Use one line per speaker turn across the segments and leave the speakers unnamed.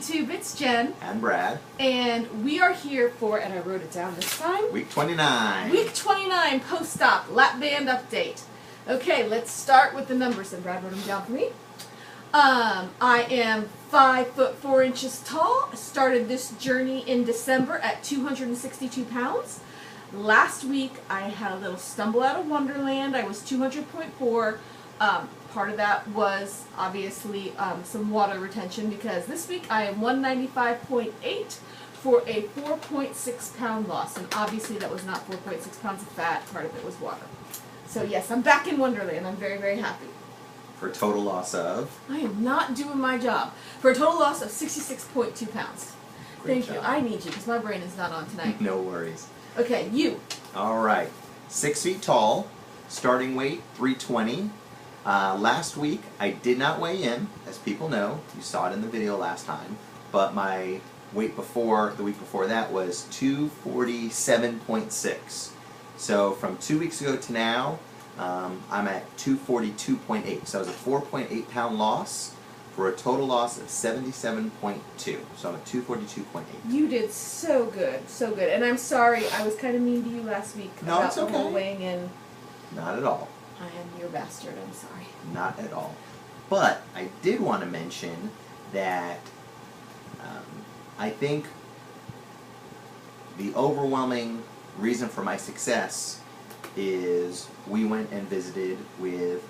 YouTube. It's Jen.
And Brad.
And we are here for, and I wrote it down this time,
Week 29.
Week 29 post-op lap band update. Okay, let's start with the numbers, and Brad wrote them down for me. I am 5 foot 4 inches tall. I started this journey in December at 262 pounds. Last week I had a little stumble out of Wonderland. I was 200.4. Part of that was obviously some water retention, because this week I am 195.8 for a 4.6 pound loss, and obviously that was not 4.6 pounds of fat. Part of it was water. So yes, I'm back in Wonderland. I'm very, very happy.
For a total loss of?
I am not doing my job. For a total loss of 66.2 pounds.
Great
Thank you.
job.
I need you because my brain is not on tonight.
No worries.
Okay, you.
All right. 6 feet tall, starting weight 320. Last week I did not weigh in, as people know. You saw it in the video last time. But my weight before, the week before that, was 247.6. So from 2 weeks ago to now, I'm at 242.8. So it was a 4.8 pound loss for a total loss of 77.2. So I'm at 242.8.
You did so good, so good. And I'm sorry, I was kind of mean to you last week
No,
about
it's
the whole
okay.
weighing in.
Not at all.
I am your bastard, I'm sorry.
Not at all. But I did want to mention that I think the overwhelming reason for my success is we went and visited with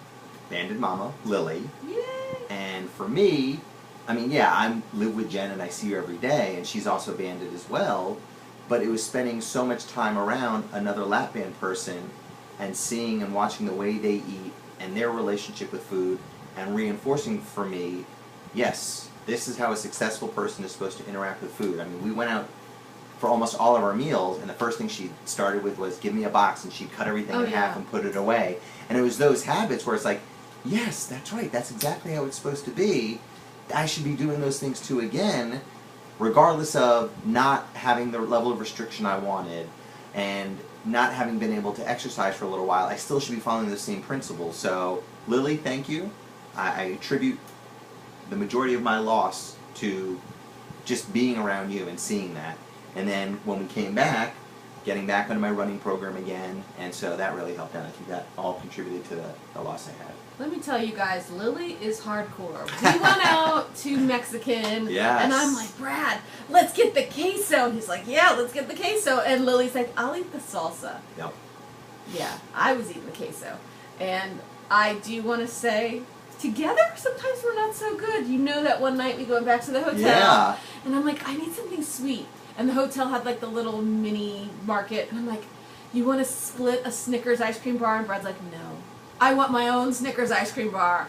Banded Mama, Lily.
Yay!
And for me, I mean, yeah, I live with Jen and I see her every day, and she's also banded as well, but it was spending so much time around another lap band person and seeing and watching the way they eat and their relationship with food, and reinforcing for me, yes, this is how a successful person is supposed to interact with food. I mean, we went out for almost all of our meals, and the first thing she started with was give me a box, and she'd cut everything in half and put it away. And it was those habits where it's like, yes, that's right, that's exactly how it's supposed to be. I should be doing those things too again, regardless of not having the level of restriction I wanted, and not having been able to exercise for a little while. I still should be following the same principles. So, Lily, thank you. I attribute the majority of my loss to just being around you and seeing that. And then when we came back, getting back onto my running program again, and so that really helped out. I think that all contributed to the loss I had.
Let me tell you guys, Lily is hardcore. We went out to Mexican,
Yes.
and I'm like, Brad, let's get the queso. And he's like, yeah, let's get the queso. And Lily's like, I'll eat the salsa.
Yep.
Yeah, I was eating the queso. And I do want to say, together, sometimes we're not so good. You know that one night we went back to the hotel,
Yeah.
and I'm like, I need something sweet. And the hotel had like the little mini market, and I'm like, you want to split a Snickers ice cream bar? And Brad's like, no. I want my own Snickers ice cream bar.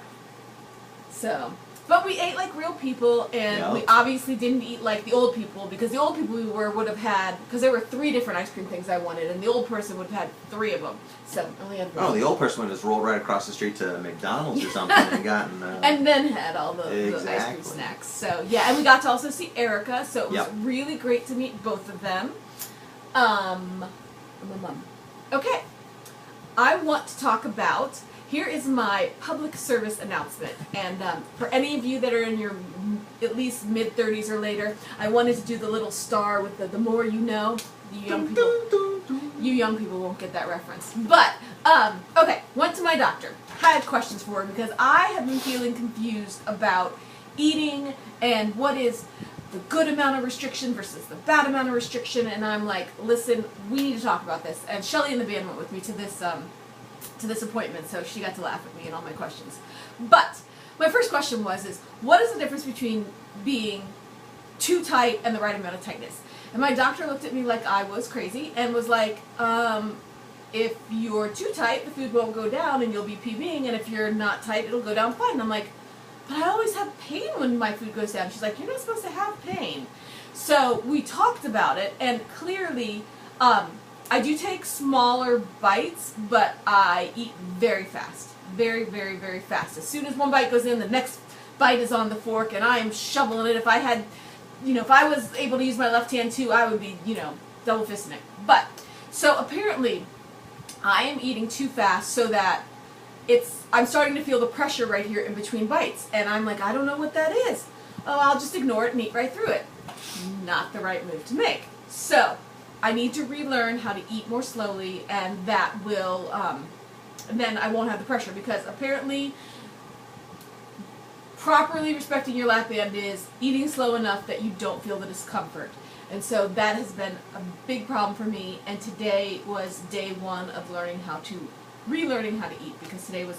So, but we ate like real people, and
Yep.
we obviously didn't eat like the old people, because the old people we were would have had, because there were 3 different ice cream things I wanted, and the old person would have had 3 of them. So I only had 1.
Oh, the old person would have just rolled right across the street to McDonald's or something and gotten...
and then had all the ice cream
Exactly.
snacks. So yeah, and we got to also see Erica, so it was
Yep.
really great to meet both of them. Okay, I want to talk about, here is my public service announcement, and for any of you that are in your at least mid-30s or later, I wanted to do the little star with the more you know. You young people won't get that reference. But, okay, went to my doctor. Had questions for her because I have been feeling confused about eating and what is the good amount of restriction versus the bad amount of restriction, and I'm like, listen, we need to talk about this. And Shelly and the band went with me to this appointment, so she got to laugh at me and all my questions. But my first question is what is the difference between being too tight and the right amount of tightness? And my doctor looked at me like I was crazy and was like, if you're too tight, the food won't go down and you'll be PBing, and if you're not tight, it'll go down fine. And I'm like, but I always have pain when my food goes down. She's like, you're not supposed to have pain. So we talked about it, and clearly, I do take smaller bites, but I eat very fast. Very, very, very fast. As soon as one bite goes in, the next bite is on the fork, and I am shoveling it. If I had, if I was able to use my left hand too, I would be, double fisting it. But, so apparently, I am eating too fast so that I'm starting to feel the pressure right here in between bites. And I'm like, I don't know what that is. oh, I'll just ignore it and eat right through it. Not the right move to make. So I need to relearn how to eat more slowly, and that will, then I won't have the pressure, because apparently properly respecting your lap band is eating slow enough that you don't feel the discomfort. And so that has been a big problem for me, and today was day one of relearning how to eat, because today was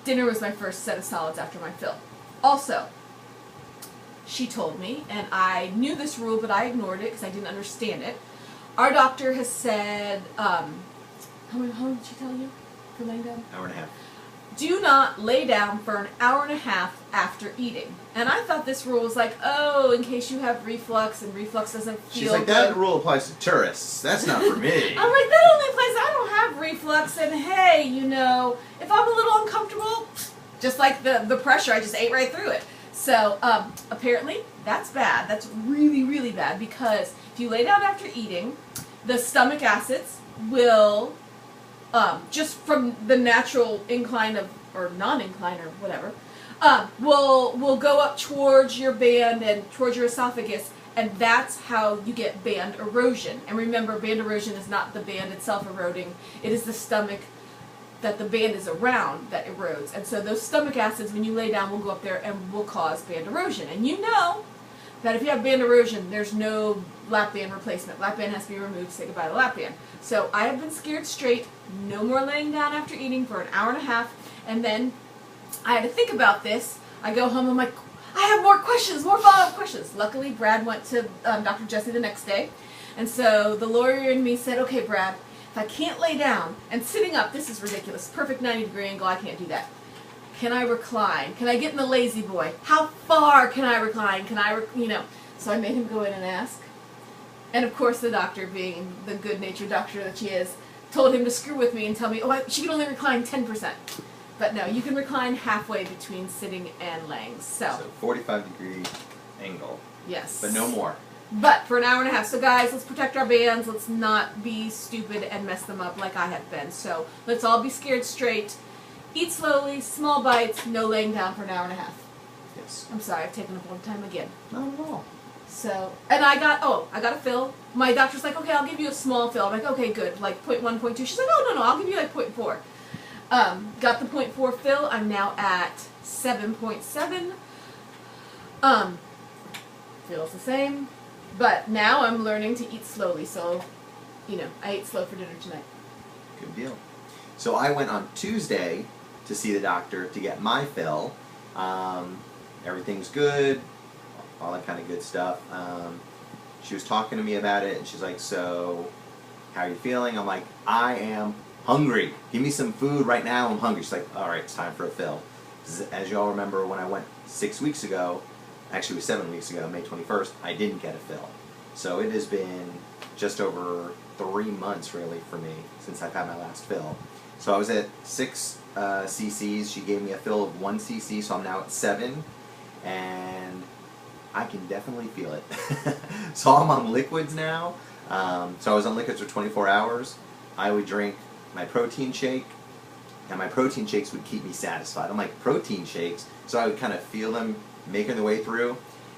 dinner was my first set of solids after my fill. Also, she told me, and I knew this rule, but I ignored it because I didn't understand it. Our doctor has said, how long did she tell you for laying down?
Hour and a half.
Do not lay down for an hour and a half after eating. And I thought this rule was like, oh, in case you have reflux, and reflux doesn't feel
She's like,
good.
that rule applies to tourists. That's not for me.
I'm like, that only applies, I don't have reflux, and hey, if I'm a little uncomfortable, just like the pressure, I just ate right through it. So, apparently, that's bad. That's really, really bad, because if you lay down after eating, the stomach acids will, just from the natural incline or non-incline or whatever, will go up towards your band and towards your esophagus, and that's how you get band erosion. And remember, band erosion is not the band itself eroding, it is the stomach that the band is around that erodes. And so those stomach acids, when you lay down, will go up there and will cause band erosion. And you know that if you have band erosion, there's no lap band replacement. Lap band has to be removed, say goodbye to lap band. So I have been scared straight, no more laying down after eating for an hour and a half, and then I had to think about this. I go home, I'm like, I have more questions, more follow-up questions. Luckily, Brad went to Dr. Jesse the next day, and so the lawyer in me said, okay, Brad, if I can't lay down, and sitting up, this is ridiculous, perfect 90-degree angle, I can't do that. Can I recline? Can I get in the lazy boy? How far can I recline? So I made him go in and ask. And of course the doctor, being the good-natured doctor that she is, told him to screw with me and tell me, she can only recline 10%. But no, you can recline halfway between sitting and laying. So
45-degree angle.
Yes.
But no more.
But for an hour and a half. So guys, let's protect our bands. Let's not be stupid and mess them up like I have been. So let's all be scared straight. Eat slowly, small bites, no laying down for an hour and a half.
Yes.
I'm sorry, I've taken up all the time again.
Not at all.
So, and I got a fill. My doctor's like, okay, I'll give you a small fill. I'm like, okay, good, like 0.1, 0.2. She's like, oh, no, I'll give you like 0.4. Got the 0.4 fill. I'm now at 7.7. Feels the same. But now I'm learning to eat slowly, so, I ate slow for dinner tonight.
Good deal. So I went on Tuesday to see the doctor to get my fill. Everything's good, all that kind of good stuff. She was talking to me about it, and she's like, so, how are you feeling? I'm like, I am hungry. Give me some food right now, I'm hungry. She's like, all right, it's time for a fill. As you all remember, when I went 6 weeks ago, actually it was 7 weeks ago, May 21st, I didn't get a fill. So it has been just over 3 months, really, for me, since I've had my last fill. So I was at 6 cc's. She gave me a fill of 1 cc, so I'm now at 7, and I can definitely feel it. So I'm on liquids now. So I was on liquids for 24 hours. I would drink my protein shake, and my protein shakes would keep me satisfied. I'm like, protein shakes? So I would kind of feel them making their way through.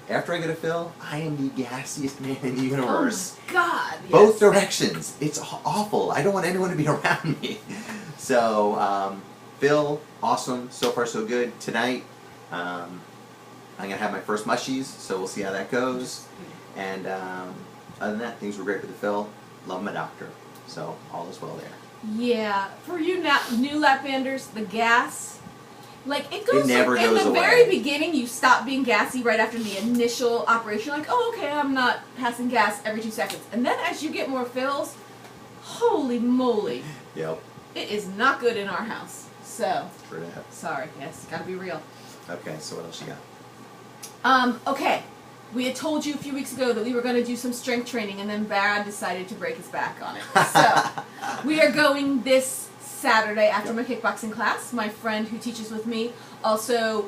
After I get a fill, I am the gassiest man in the universe.
Oh my God! Yes.
Both directions. It's awful. I don't want anyone to be around me. So, Phil, awesome. So far, so good. Tonight, I'm going to have my first mushies, so we'll see how that goes. And other than that, things were great with the Phil. Love my doctor. So, all is well there.
Yeah. For you new lap banders, the gas, like it goes.
It never
in
goes
the
away.
very beginning, you stop being gassy right after the initial operation. Like, oh, okay, I'm not passing gas every 2 seconds. And then as you get more fills, holy moly.
Yep.
It is not good in our house. So,
True that.
sorry. Yes, gotta be real.
Okay, so what else you got?
Okay. We had told you a few weeks ago that we were going to do some strength training, and then Brad decided to break his back on it. So, we are going this Saturday after my kickboxing class. My friend who teaches with me also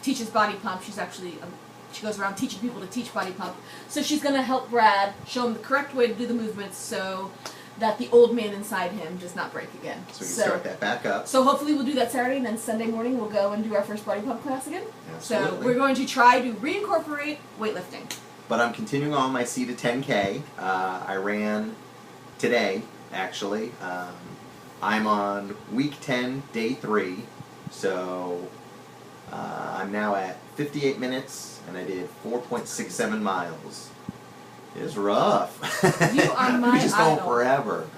teaches body pump. She's actually, she goes around teaching people to teach body pump. So she's going to help Brad, show him the correct way to do the movements so that the old man inside him does not break again.
So we can start that back up.
So hopefully we'll do that Saturday, and then Sunday morning we'll go and do our first body pump class again.
Absolutely.
So we're going to try to reincorporate weightlifting.
But I'm continuing on my C to 10K. I ran today, actually. I'm on week 10, day 3. So I'm now at 58 minutes, and I did 4.67 miles. It was rough.
You are my
just going
idol.
forever.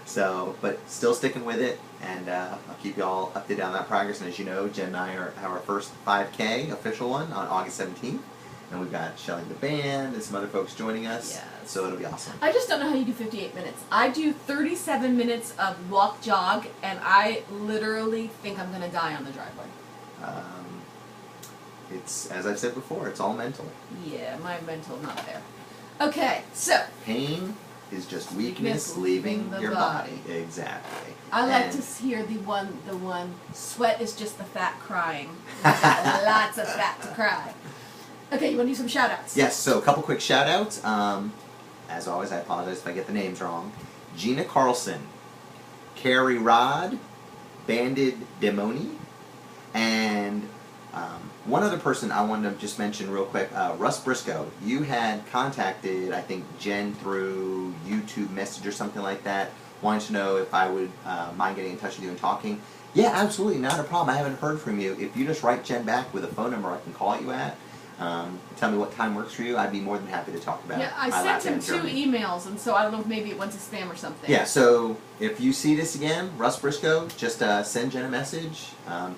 So, but still sticking with it, and I'll keep you all updated on that progress. And as you know, Jen and I have our first 5K official one on August 17th. And we've got Shelly the band and some other folks joining us.
Yes.
So it'll be awesome.
I just don't know how you do 58 minutes. I do 37 minutes of walk jog, and I literally think I'm going to die on the driveway.
It's, as I've said before, it's all mental.
Yeah, my mental not there. Okay, so
Pain is just weakness
Weakness
leaving
leaving the
your
body.
body. Exactly.
I like
And
to hear the one, sweat is just the fat crying. We've got lots of fat to cry. Okay, you want to do some shout outs?
Yes, so a couple quick shout outs. As always, I apologize if I get the names wrong. Gina Carlson, Carrie Rod, Bandit Demoni, and one other person I wanted to just mention real quick, Russ Briscoe. You had contacted, I think, Jen through YouTube message or something like that, wanting to know if I would mind getting in touch with you and talking. Yeah, absolutely, not a problem. I haven't heard from you. If you just write Jen back with a phone number I can call you at, tell me what time works for you, I'd be more than happy to talk about
Yeah, I
my lap
sent him
band
2
journey.
emails, and so I don't know if maybe it went to spam or something.
Yeah, so if you see this again, Russ Briscoe, just send Jen a message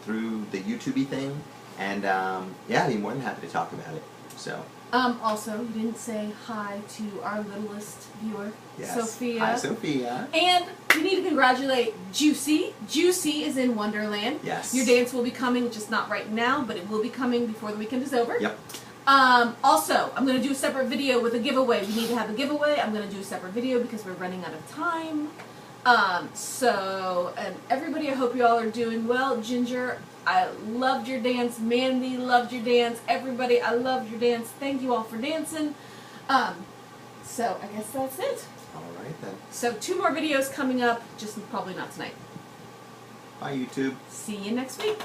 through the YouTube thing, and yeah, I'd be more than happy to talk about it. So
Also, you didn't say hi to our littlest viewer,
yes.
Sophia.
Hi, Sophia.
And we need to congratulate Juicy. Juicy is in Wonderland.
Yes.
Your dance will be coming, just not right now, but it will be coming before the weekend is over.
Yep.
Also, I'm going to do a separate video with a giveaway. We need to have a giveaway. I'm going to do a separate video because we're running out of time. And everybody, I hope you all are doing well. Ginger, I loved your dance. Mandy loved your dance. Everybody, I loved your dance. Thank you all for dancing. So I guess that's it.
All right then.
So 2 more videos coming up, just probably not tonight.
Bye, YouTube.
See you next week.